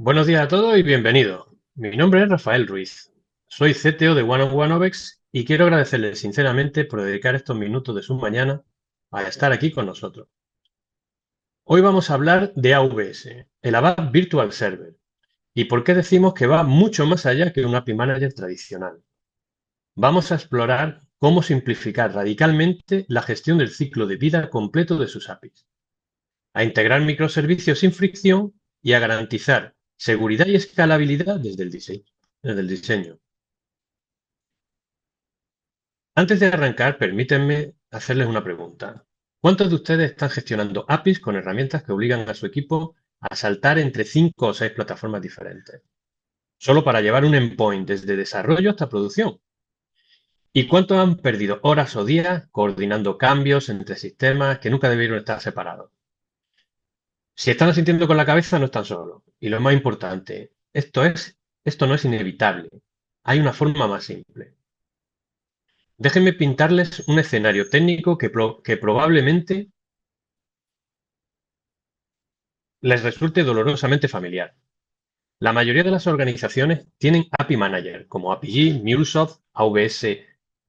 Buenos días a todos y bienvenidos. Mi nombre es Rafael Ruiz. Soy CTO de One on One OVEX y quiero agradecerles sinceramente por dedicar estos minutos de su mañana a estar aquí con nosotros. Hoy vamos a hablar de AVS, el ABAP Virtual Server, y por qué decimos que va mucho más allá que un API Manager tradicional. Vamos a explorar cómo simplificar radicalmente la gestión del ciclo de vida completo de sus APIs, a integrar microservicios sin fricción y a garantizar seguridad y escalabilidad desde el diseño. Antes de arrancar, permítanme hacerles una pregunta. ¿Cuántos de ustedes están gestionando APIs con herramientas que obligan a su equipo a saltar entre 5 o 6 plataformas diferentes? Solo para llevar un endpoint desde desarrollo hasta producción. ¿Y cuántos han perdido horas o días coordinando cambios entre sistemas que nunca debieron estar separados? Si están asintiendo con la cabeza, no están solos. Y lo más importante, esto no es inevitable. Hay una forma más simple. Déjenme pintarles un escenario técnico que probablemente les resulte dolorosamente familiar. La mayoría de las organizaciones tienen API Manager, como APG, MuleSoft, AWS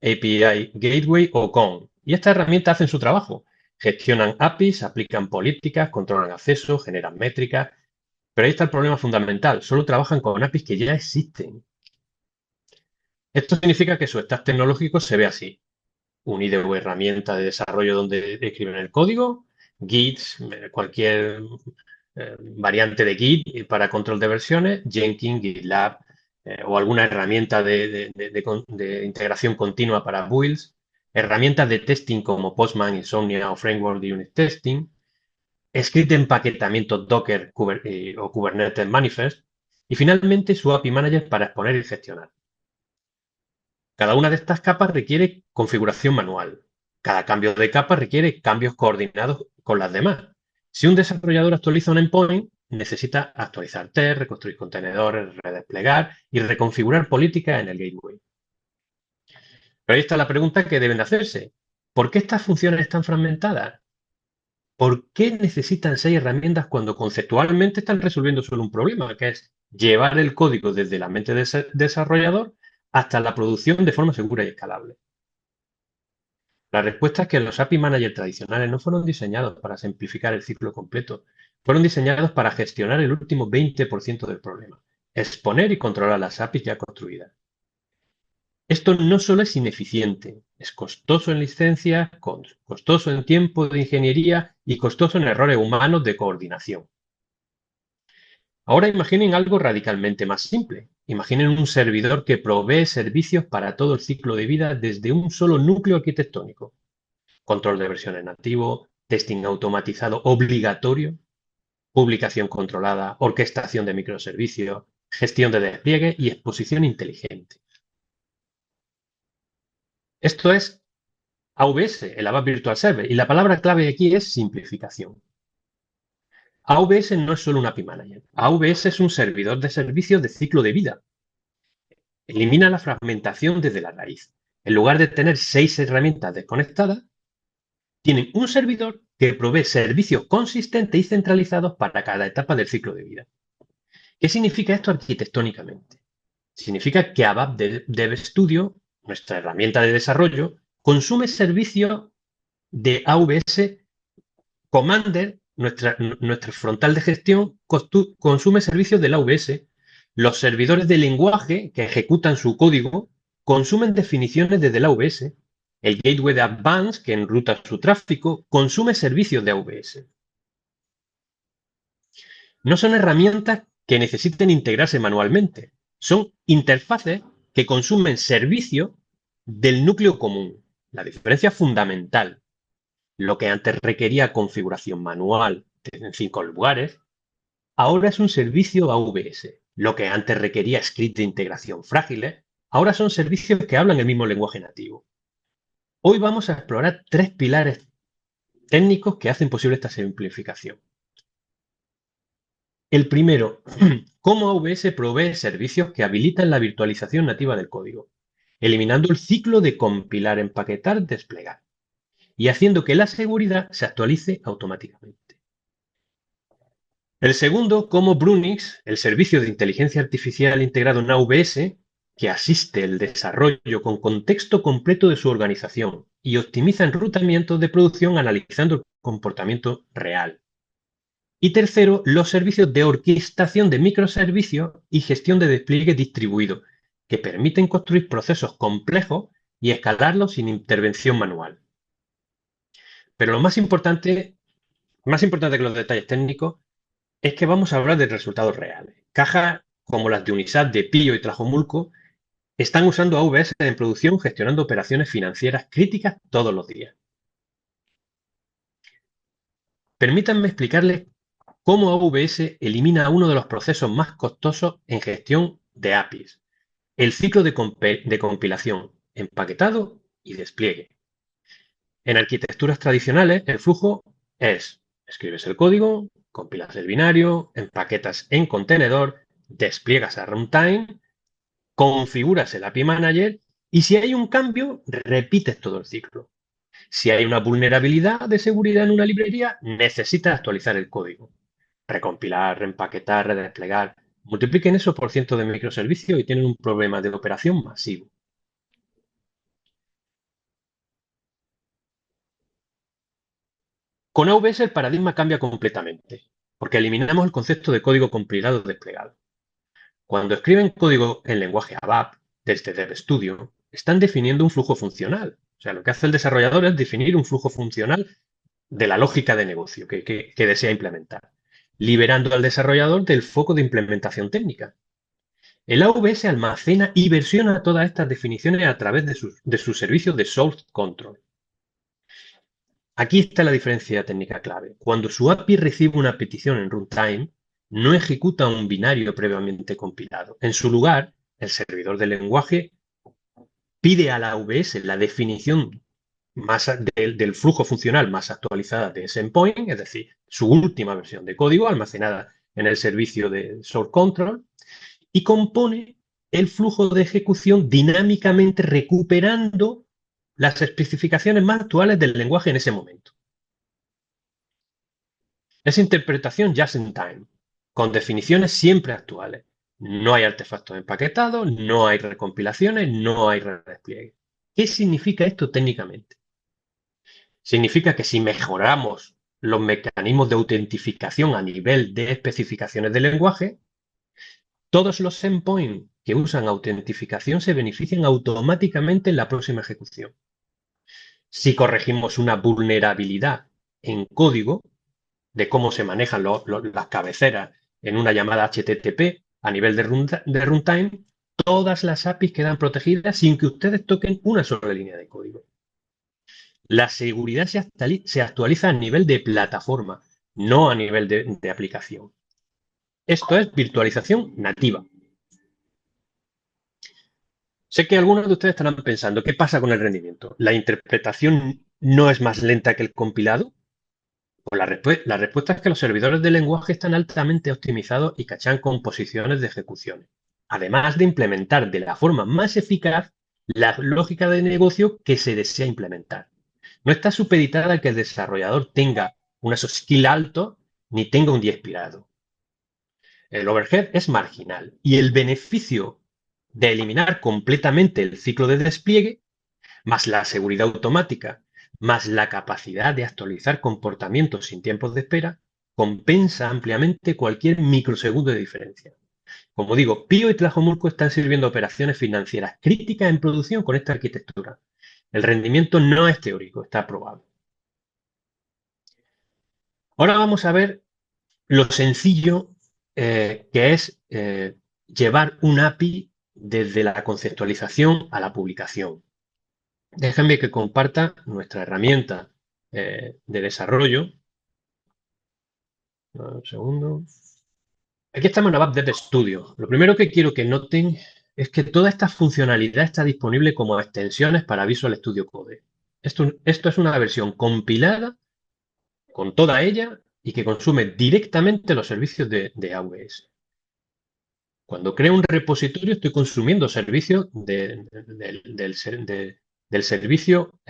API Gateway o Kong. Y estas herramientas hacen su trabajo. Gestionan APIs, aplican políticas, controlan acceso, generan métricas. Pero ahí está el problema fundamental. Solo trabajan con APIs que ya existen. Esto significa que su stack tecnológico se ve así. Un IDE o herramienta de desarrollo donde escriben el código, Git, cualquier variante de Git para control de versiones, Jenkins, GitLab o alguna herramienta de integración continua para builds, herramientas de testing como Postman, Insomnia o Framework de Unit Testing, script de empaquetamiento Docker o Kubernetes Manifest y finalmente su API Manager para exponer y gestionar. Cada una de estas capas requiere configuración manual. Cada cambio de capa requiere cambios coordinados con las demás. Si un desarrollador actualiza un endpoint, necesita actualizar test, reconstruir contenedores, redesplegar y reconfigurar políticas en el gateway. Pero ahí está la pregunta que deben de hacerse. ¿Por qué estas funciones están fragmentadas? ¿Por qué necesitan 6 herramientas cuando conceptualmente están resolviendo solo un problema, que es llevar el código desde la mente del desarrollador hasta la producción de forma segura y escalable? La respuesta es que los API Manager tradicionales no fueron diseñados para simplificar el ciclo completo, fueron diseñados para gestionar el último 20% del problema, exponer y controlar las APIs ya construidas. Esto no solo es ineficiente, es costoso en licencias, costoso en tiempo de ingeniería y costoso en errores humanos de coordinación. Ahora imaginen algo radicalmente más simple. Imaginen un servidor que provee servicios para todo el ciclo de vida desde un solo núcleo arquitectónico. Control de versiones nativo, testing automatizado obligatorio, publicación controlada, orquestación de microservicios, gestión de despliegue y exposición inteligente. Esto es AVS, el ABAP Virtual Server, y la palabra clave aquí es simplificación. AVS no es solo un API Manager. AVS es un servidor de servicios de ciclo de vida. Elimina la fragmentación desde la raíz. En lugar de tener 6 herramientas desconectadas, tienen un servidor que provee servicios consistentes y centralizados para cada etapa del ciclo de vida. ¿Qué significa esto arquitectónicamente? Significa que ABAP Dev Studio, nuestra herramienta de desarrollo, consume servicios de AWS Commander, nuestra frontal de gestión, consume servicios del AWS. Los servidores de lenguaje que ejecutan su código consumen definiciones desde el AWS. El gateway de Advanced, que enruta su tráfico, consume servicios de AWS. No son herramientas que necesiten integrarse manualmente. Son interfaces que consumen servicios del núcleo común. La diferencia fundamental. Lo que antes requería configuración manual en 5 lugares, ahora es un servicio AWS. Lo que antes requería scripts de integración frágiles, ahora son servicios que hablan el mismo lenguaje nativo. Hoy vamos a explorar 3 pilares técnicos que hacen posible esta simplificación. El primero, cómo AWS provee servicios que habilitan la virtualización nativa del código, eliminando el ciclo de compilar, empaquetar, desplegar y haciendo que la seguridad se actualice automáticamente. El segundo, como Brunix, el servicio de inteligencia artificial integrado en AWS, que asiste el desarrollo con contexto completo de su organización y optimiza enrutamientos de producción analizando el comportamiento real. Y tercero, los servicios de orquestación de microservicios y gestión de despliegue distribuido, que permiten construir procesos complejos y escalarlos sin intervención manual. Pero lo más importante que los detalles técnicos, es que vamos a hablar de resultados reales. Cajas como las de Unisat, de Pío y Tlajomulco están usando AWS en producción gestionando operaciones financieras críticas todos los días. Permítanme explicarles cómo AWS elimina uno de los procesos más costosos en gestión de APIs, el ciclo de compilación, empaquetado y despliegue. En arquitecturas tradicionales, el flujo es: escribes el código, compilas el binario, empaquetas en contenedor, despliegas a runtime, configuras el API Manager y si hay un cambio, repites todo el ciclo. Si hay una vulnerabilidad de seguridad en una librería, necesitas actualizar el código. Recompilar, reempaquetar, redesplegar. Multipliquen eso por cientos de microservicios y tienen un problema de operación masivo. Con AWS el paradigma cambia completamente, porque eliminamos el concepto de código compilado desplegado. Cuando escriben código en lenguaje ABAP desde DevStudio, están definiendo un flujo funcional. O sea, lo que hace el desarrollador es definir un flujo funcional de la lógica de negocio que desea implementar, liberando al desarrollador del foco de implementación técnica. El AWS almacena y versiona todas estas definiciones a través de sus servicios de Source Control. Aquí está la diferencia técnica clave. Cuando su API recibe una petición en runtime, no ejecuta un binario previamente compilado. En su lugar, el servidor del lenguaje pide a la AWS la definición del flujo funcional más actualizada de ese endpoint, es decir, su última versión de código almacenada en el servicio de Source Control, y compone el flujo de ejecución dinámicamente recuperando las especificaciones más actuales del lenguaje en ese momento. Es interpretación just in time, con definiciones siempre actuales. No hay artefactos empaquetados, no hay recompilaciones, no hay redespliegue. ¿Qué significa esto técnicamente? Significa que si mejoramos los mecanismos de autentificación a nivel de especificaciones del lenguaje, todos los endpoints que usan autentificación se benefician automáticamente en la próxima ejecución. Si corregimos una vulnerabilidad en código de cómo se manejan las cabeceras en una llamada HTTP a nivel de runtime, todas las APIs quedan protegidas sin que ustedes toquen una sola línea de código. La seguridad se actualiza a nivel de plataforma, no a nivel de aplicación. Esto es virtualización nativa. Sé que algunos de ustedes estarán pensando, ¿qué pasa con el rendimiento? ¿La interpretación no es más lenta que el compilado? Pues la respuesta es que los servidores de lenguaje están altamente optimizados y cachan composiciones de ejecuciones, además de implementar de la forma más eficaz la lógica de negocio que se desea implementar. No está supeditada a que el desarrollador tenga un skill alto ni tenga un día expirado. El overhead es marginal y el beneficio de eliminar completamente el ciclo de despliegue, más la seguridad automática, más la capacidad de actualizar comportamientos sin tiempos de espera, compensa ampliamente cualquier microsegundo de diferencia. Como digo, Pío y Tlajomulco están sirviendo operaciones financieras críticas en producción con esta arquitectura. El rendimiento no es teórico, está probado. Ahora vamos a ver lo sencillo que es llevar un API desde la conceptualización a la publicación. Déjenme que comparta nuestra herramienta de desarrollo. Un segundo. Aquí estamos en ABAP Dev Studio. Lo primero que quiero que noten es que toda esta funcionalidad está disponible como extensiones para Visual Studio Code. Esto es una versión compilada con toda ella y que consume directamente los servicios de AWS. Cuando creo un repositorio estoy consumiendo servicios del servicio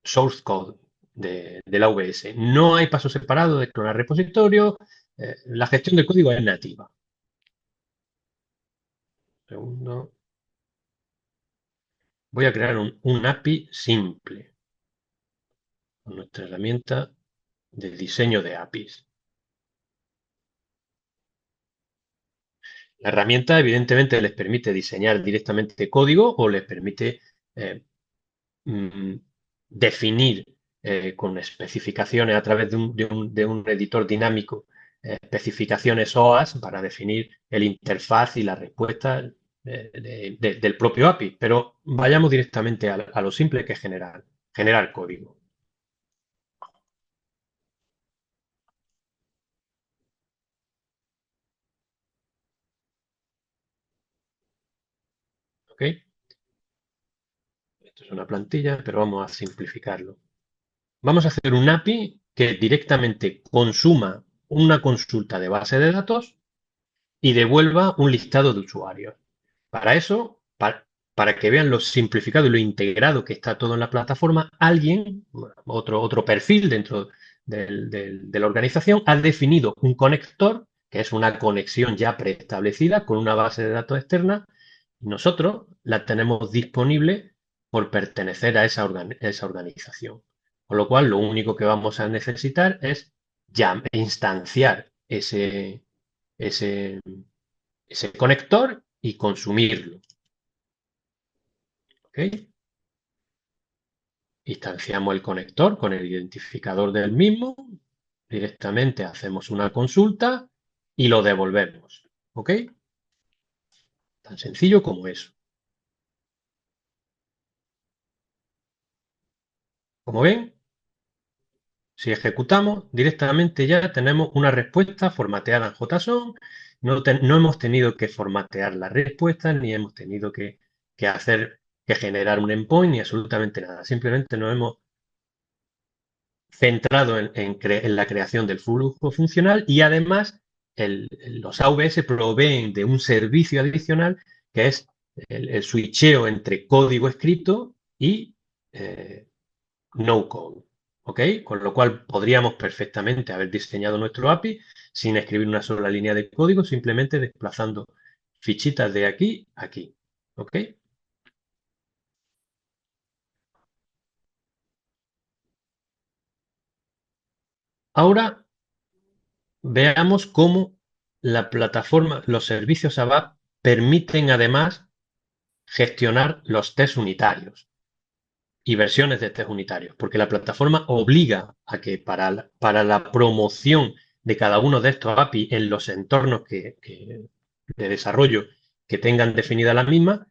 source code de la AWS. No hay paso separado de clonar repositorio, la gestión del código es nativa. Segundo, voy a crear un API simple con nuestra herramienta de diseño de APIs. La herramienta, evidentemente, les permite diseñar directamente código o les permite eh, mm, definir con especificaciones a través de un editor dinámico, especificaciones OAS para definir el interfaz y la respuesta del propio API. Pero vayamos directamente a lo simple que es generar código. ¿Ok? Esto es una plantilla, pero vamos a simplificarlo. Vamos a hacer un API que directamente consuma una consulta de base de datos y devuelva un listado de usuarios. Para eso, para que vean lo simplificado y lo integrado que está todo en la plataforma, alguien, otro perfil dentro de la organización, ha definido un conector, que es una conexión ya preestablecida con una base de datos externa, y nosotros la tenemos disponible por pertenecer a esa organización. Con lo cual, lo único que vamos a necesitar es ya instanciar ese, ese conector y consumirlo. ¿Ok? Instanciamos el conector con el identificador del mismo, directamente hacemos una consulta y lo devolvemos. ¿Ok? Tan sencillo como eso. Como ven, si ejecutamos, directamente ya tenemos una respuesta formateada en JSON. No hemos tenido que formatear la respuesta, ni hemos tenido que generar un endpoint, ni absolutamente nada. Simplemente nos hemos centrado en la creación del flujo funcional y además los AVS proveen de un servicio adicional que es el switcheo entre código escrito y no code. ¿Ok? Con lo cual podríamos perfectamente haber diseñado nuestro API sin escribir una sola línea de código, simplemente desplazando fichitas de aquí a aquí. ¿Ok? Ahora veamos cómo la plataforma, los servicios ABAP permiten además gestionar los test unitarios y versiones de test unitarios, porque la plataforma obliga a que para la promoción de cada uno de estos API en los entornos de desarrollo que tengan definida la misma,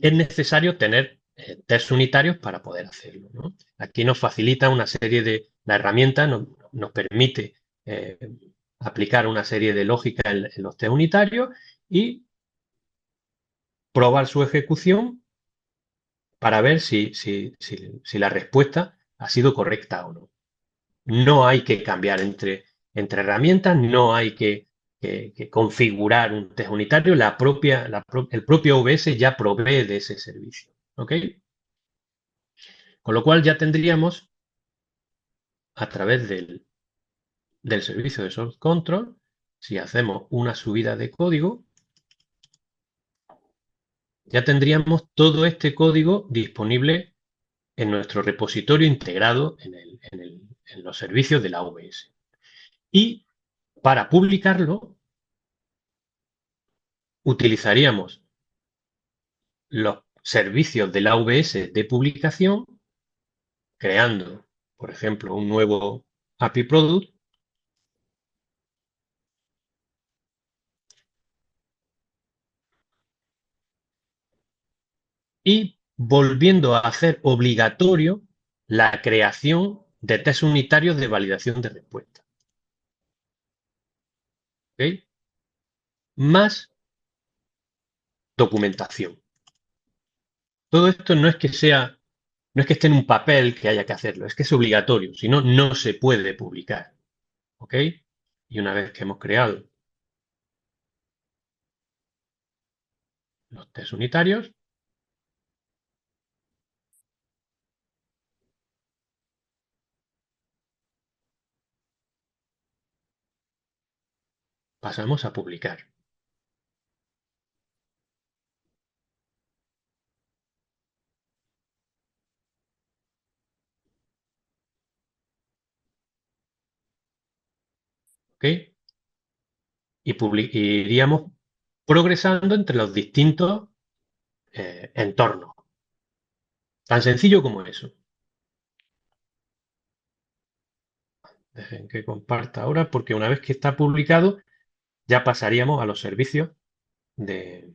es necesario tener test unitarios para poder hacerlo, ¿no? Aquí nos facilita una serie la herramienta nos permite eh, aplicar una serie de lógica en los test unitarios y probar su ejecución para ver si la respuesta ha sido correcta o no. No hay que cambiar entre herramientas, no hay que configurar un test unitario, el propio OBS ya provee de ese servicio. ¿Ok? Con lo cual ya tendríamos, a través del servicio de Source Control, si hacemos una subida de código, ya tendríamos todo este código disponible en nuestro repositorio integrado en los servicios de la AWS. Y para publicarlo, utilizaríamos los servicios de la AWS de publicación, creando, por ejemplo, un nuevo API Product y volviendo a hacer obligatorio la creación de test unitarios de validación de respuesta. ¿Ok? Más documentación. Todo esto no es que esté en un papel que haya que hacerlo, es que es obligatorio, si no, no se puede publicar. ¿Ok? Y una vez que hemos creado los test unitarios, Pasamos a publicar. ¿Ok? Y iríamos progresando entre los distintos entornos. Tan sencillo como eso. Dejen que comparta ahora, porque una vez que está publicado, ya pasaríamos a los servicios de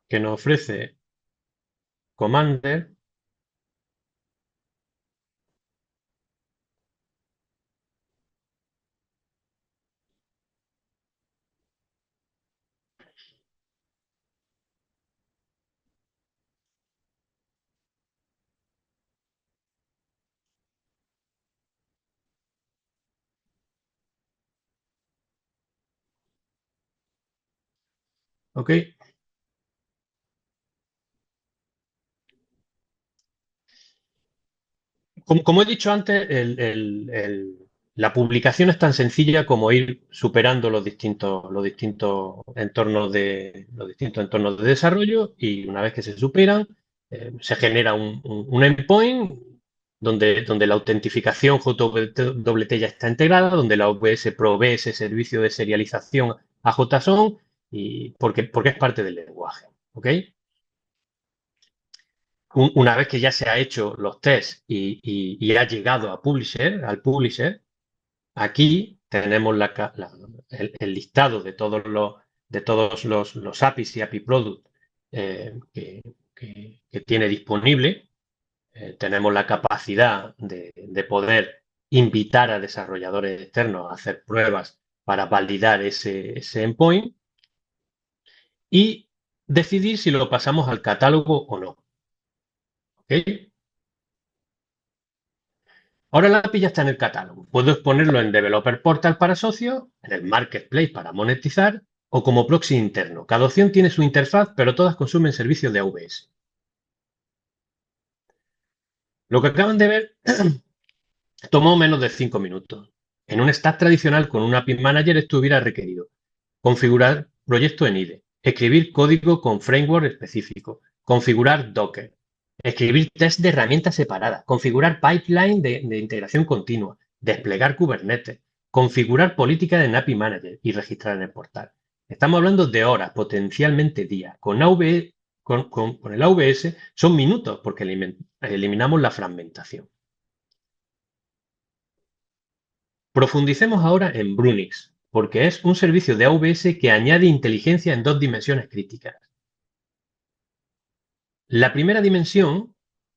que nos ofrece Commander. ¿Ok? Como he dicho antes, la publicación es tan sencilla como ir superando los distintos entornos de desarrollo, y una vez que se superan, se genera un endpoint donde la autentificación JWT ya está integrada, donde la OVS provee ese servicio de serialización a JSON, y porque es parte del lenguaje. ¿Ok? Una vez que ya se ha hecho los tests y ha llegado al publisher, aquí tenemos el listado de todos los APIs y API Product que tiene disponible. Tenemos la capacidad de poder invitar a desarrolladores externos a hacer pruebas para validar ese endpoint y decidir si lo pasamos al catálogo o no. ¿Ok? Ahora el API ya está en el catálogo. Puedo exponerlo en Developer Portal para socios, en el Marketplace para monetizar o como proxy interno. Cada opción tiene su interfaz, pero todas consumen servicios de AWS. Lo que acaban de ver tomó menos de 5 minutos. En un stack tradicional con un API Manager esto hubiera requerido configurar proyecto en IDE, escribir código con framework específico, configurar Docker, escribir test de herramientas separadas, configurar pipeline de integración continua, desplegar Kubernetes, configurar política de API Manager y registrar en el portal. Estamos hablando de horas, potencialmente días. Con el AWS son minutos porque eliminamos la fragmentación. Profundicemos ahora en Brunix, porque es un servicio de AWS que añade inteligencia en dos dimensiones críticas. La primera dimensión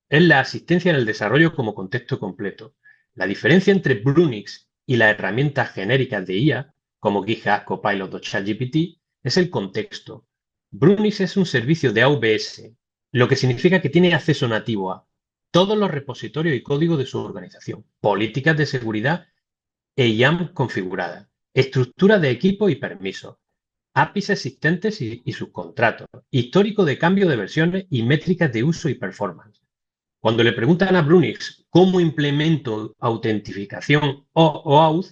es la asistencia en el desarrollo como contexto completo. La diferencia entre Brunix y las herramientas genéricas de IA, como GitHub, Copilot o ChatGPT, es el contexto. Brunix es un servicio de AWS, lo que significa que tiene acceso nativo a todos los repositorios y código de su organización, políticas de seguridad EIAM configurada, estructura de equipo y permisos, APIs existentes y sus contratos, histórico de cambio de versiones y métricas de uso y performance. Cuando le preguntan a Brunix cómo implemento autentificación o OAuth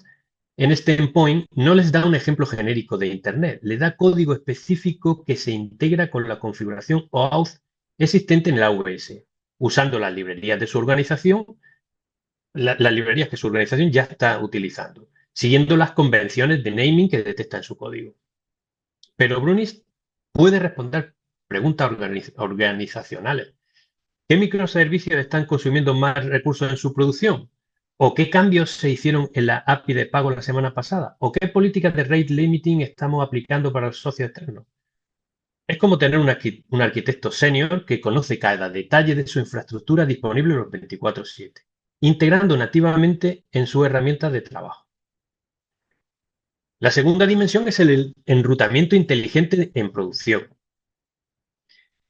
en este endpoint, no les da un ejemplo genérico de Internet, le da código específico que se integra con la configuración OAuth existente en el AWS, usando las librerías de su organización, las librerías que su organización ya está utilizando, siguiendo las convenciones de naming que detecta en su código. Pero Brunix puede responder preguntas organizacionales. ¿Qué microservicios están consumiendo más recursos en su producción? ¿O qué cambios se hicieron en la API de pago la semana pasada? ¿O qué políticas de rate limiting estamos aplicando para los socios externos? Es como tener un arquitecto senior que conoce cada detalle de su infraestructura disponible los 24/7, integrando nativamente en su herramienta de trabajo. La segunda dimensión es el enrutamiento inteligente en producción.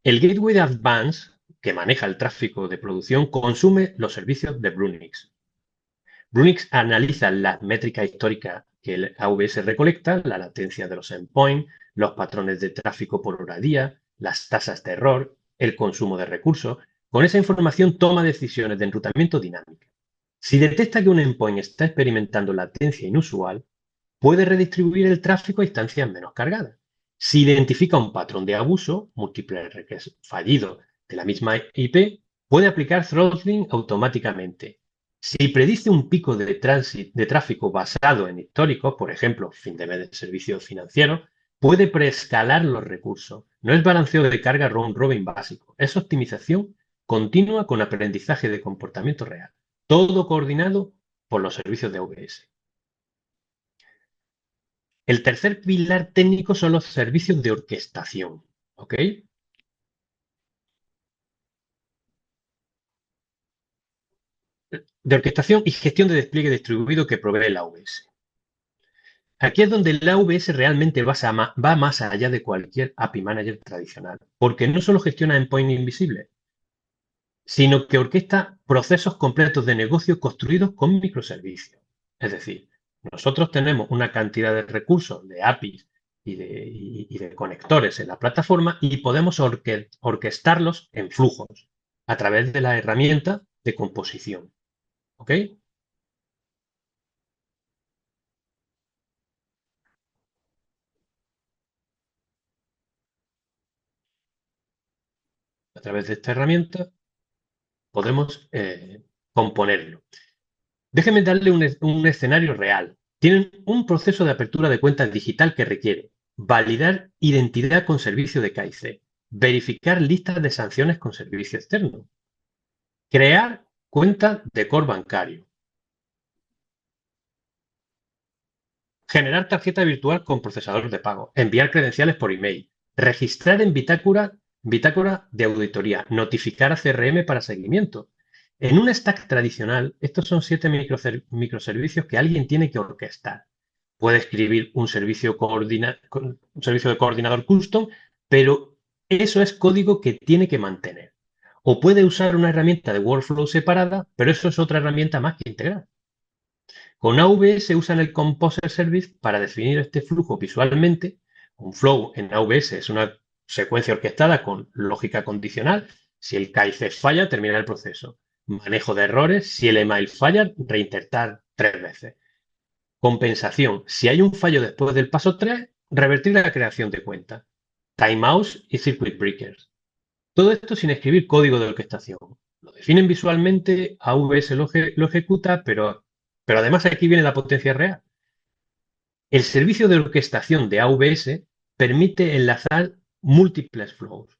El Gateway de Advance, que maneja el tráfico de producción, consume los servicios de Brunix. Brunix analiza las métricas históricas que el AWS recolecta, la latencia de los endpoints, los patrones de tráfico por hora día, las tasas de error, el consumo de recursos. Con esa información toma decisiones de enrutamiento dinámica. Si detecta que un endpoint está experimentando latencia inusual, puede redistribuir el tráfico a instancias menos cargadas. Si identifica un patrón de abuso, múltiples requests fallidos de la misma IP, puede aplicar throttling automáticamente. Si predice un pico de tráfico basado en históricos, por ejemplo, fin de mes de servicios financieros, puede preescalar los recursos. No es balanceo de carga round robin básico, es optimización continua con aprendizaje de comportamiento real. Todo coordinado por los servicios de AWS. El tercer pilar técnico son los servicios de orquestación. ¿Ok? De orquestación y gestión de despliegue distribuido que provee la AWS. Aquí es donde la AWS realmente va más allá de cualquier API Manager tradicional, porque no solo gestiona endpoint invisible, sino que orquesta procesos completos de negocio construidos con microservicios. Es decir, nosotros tenemos una cantidad de recursos, de APIs y de conectores en la plataforma y podemos orquestarlos en flujos a través de la herramienta de composición. ¿Ok? A través de esta herramienta podemos componerlo. Déjeme darle un escenario real. Tienen un proceso de apertura de cuenta digital que requiere validar identidad con servicio de KIC, verificar listas de sanciones con servicio externo, crear cuenta de core bancario, generar tarjeta virtual con procesador de pago, enviar credenciales por email, registrar en bitácora de auditoría, notificar a CRM para seguimiento. En un stack tradicional, estos son 7 microservicios que alguien tiene que orquestar. Puede escribir un servicio de coordinador custom, pero eso es código que tiene que mantener. O puede usar una herramienta de workflow separada, pero eso es otra herramienta más que integrar. Con AWS usan el Composer Service para definir este flujo visualmente. Un flow en AWS es una secuencia orquestada con lógica condicional. Si el KIC falla, termina el proceso. Manejo de errores. Si el email falla, reintentar 3 veces. Compensación. Si hay un fallo después del paso 3, revertir la creación de cuenta. Timeouts y circuit breakers. Todo esto sin escribir código de orquestación. Lo definen visualmente, AWS lo ejecuta, pero además aquí viene la potencia real. El servicio de orquestación de AWS permite enlazar múltiples flows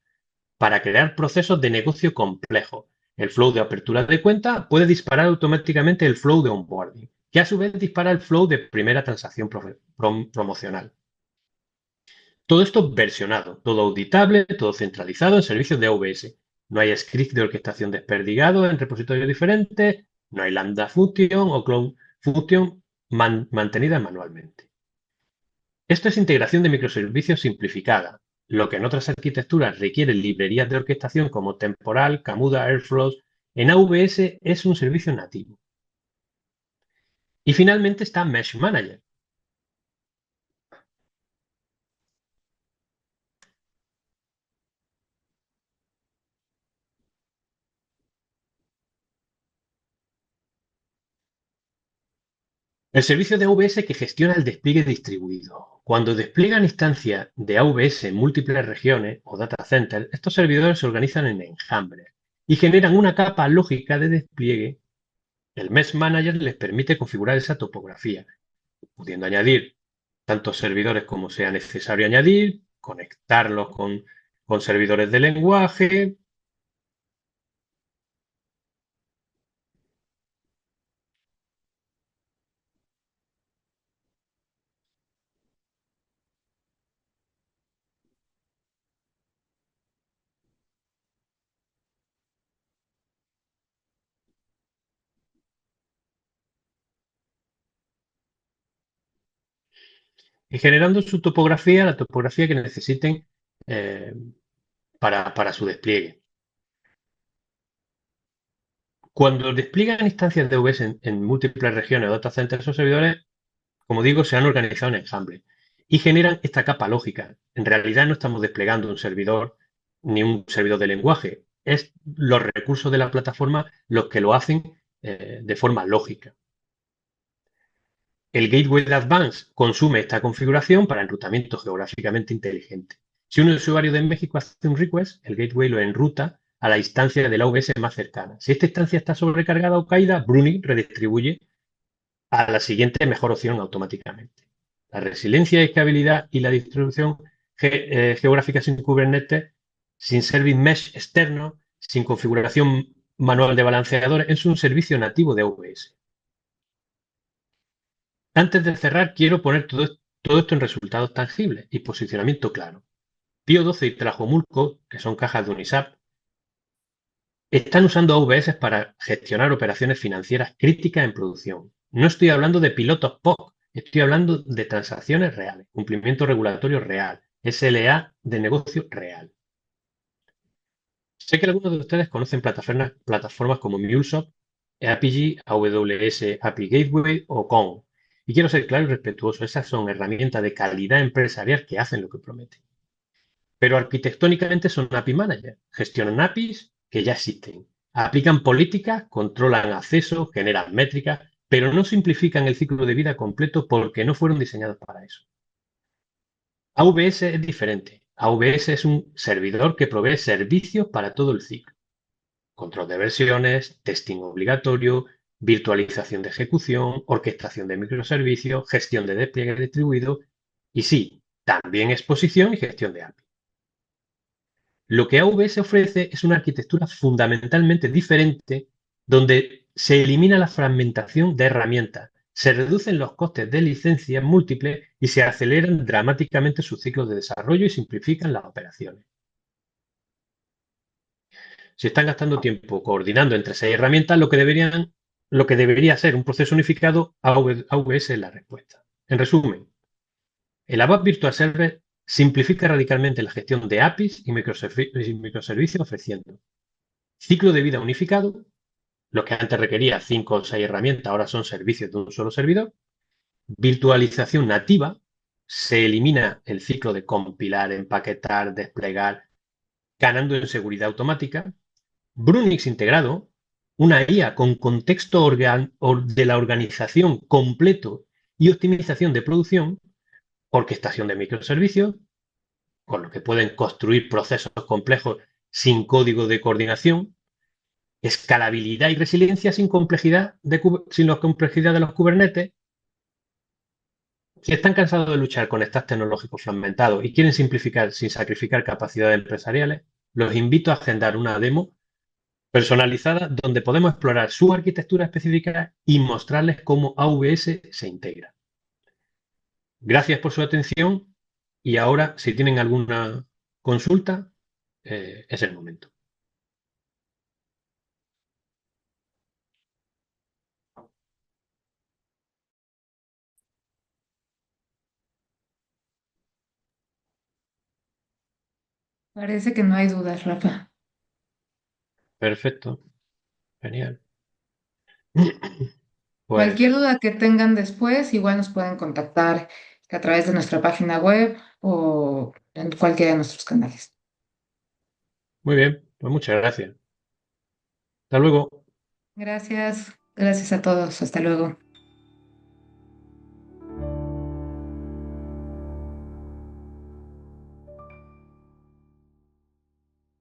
para crear procesos de negocio complejos. El flow de apertura de cuenta puede disparar automáticamente el flow de onboarding, que a su vez dispara el flow de primera transacción promocional. Todo esto versionado, todo auditable, todo centralizado en servicios de AWS. No hay script de orquestación desperdigado en repositorios diferentes, no hay Lambda Function o Cloud Function mantenida manualmente. Esto es integración de microservicios simplificada, lo que en otras arquitecturas requiere librerías de orquestación como Temporal, Camuda, Airflow. En AWS es un servicio nativo. Y finalmente está Mesh Manager. El servicio de AWS que gestiona el despliegue distribuido. Cuando despliegan instancias de AWS en múltiples regiones o data centers, estos servidores se organizan en enjambres y generan una capa lógica de despliegue. El Mesh Manager les permite configurar esa topografía, pudiendo añadir tantos servidores como sea necesario añadir, conectarlos con servidores de lenguaje y generando su topografía, la topografía que necesiten eh, para su despliegue. Cuando despliegan instancias de AWS en múltiples regiones o data centers, esos servidores como digo, se han organizado en enjambre y generan esta capa lógica. En realidad no estamos desplegando un servidor ni un servidor de lenguaje. Es los recursos de la plataforma los que lo hacen de forma lógica. El Gateway de Advanced consume esta configuración para enrutamiento geográficamente inteligente. Si un usuario de México hace un request, el Gateway lo enruta a la instancia de la AWS más cercana. Si esta instancia está sobrecargada o caída, Bruni redistribuye a la siguiente mejor opción automáticamente. La resiliencia, escalabilidad y la distribución geográfica sin Kubernetes, sin service mesh externo, sin configuración manual de balanceadores, es un servicio nativo de AWS. Antes de cerrar, quiero poner todo esto en resultados tangibles y posicionamiento claro. Pío 12 y Tlajomulco, que son cajas de Unisap, están usando AWS para gestionar operaciones financieras críticas en producción. No estoy hablando de pilotos POC, estoy hablando de transacciones reales, cumplimiento regulatorio real, SLA de negocio real. Sé que algunos de ustedes conocen plataformas como MuleSoft, APG, AWS API Gateway o Kong. Y quiero ser claro y respetuoso, esas son herramientas de calidad empresarial que hacen lo que prometen. Pero arquitectónicamente son API Manager, gestionan APIs que ya existen, aplican políticas, controlan acceso, generan métricas, pero no simplifican el ciclo de vida completo porque no fueron diseñados para eso. AWS es diferente. AWS es un servidor que provee servicios para todo el ciclo. Control de versiones, testing obligatorio, virtualización de ejecución, orquestación de microservicios, gestión de despliegue distribuido y sí, también exposición y gestión de API. Lo que AWS ofrece es una arquitectura fundamentalmente diferente donde se elimina la fragmentación de herramientas, se reducen los costes de licencias múltiples y se aceleran dramáticamente sus ciclos de desarrollo y simplifican las operaciones. Si están gastando tiempo coordinando entre 6 herramientas, lo que debería ser un proceso unificado, AWS es la respuesta. En resumen, el ABAP Virtual Server simplifica radicalmente la gestión de APIs y microservicios ofreciendo ciclo de vida unificado, lo que antes requería 5 o 6 herramientas, ahora son servicios de un solo servidor, virtualización nativa, se elimina el ciclo de compilar, empaquetar, desplegar, ganando en seguridad automática, Brunix integrado, una IA con contexto de la organización completo y optimización de producción, orquestación de microservicios, con lo que pueden construir procesos complejos sin código de coordinación, escalabilidad y resiliencia sin la complejidad de los Kubernetes. Si están cansados de luchar con stacks tecnológicos fragmentados y quieren simplificar sin sacrificar capacidades empresariales, los invito a agendar una demo personalizada donde podemos explorar su arquitectura específica y mostrarles cómo AWS se integra. Gracias por su atención y ahora, si tienen alguna consulta, es el momento. Parece que no hay dudas, Rafa. Perfecto, genial. Pues Cualquier duda que tengan después, igual nos pueden contactar a través de nuestra página web o en cualquiera de nuestros canales. muy bien, pues muchas gracias. Hasta luego. Gracias, gracias a todos. Hasta luego.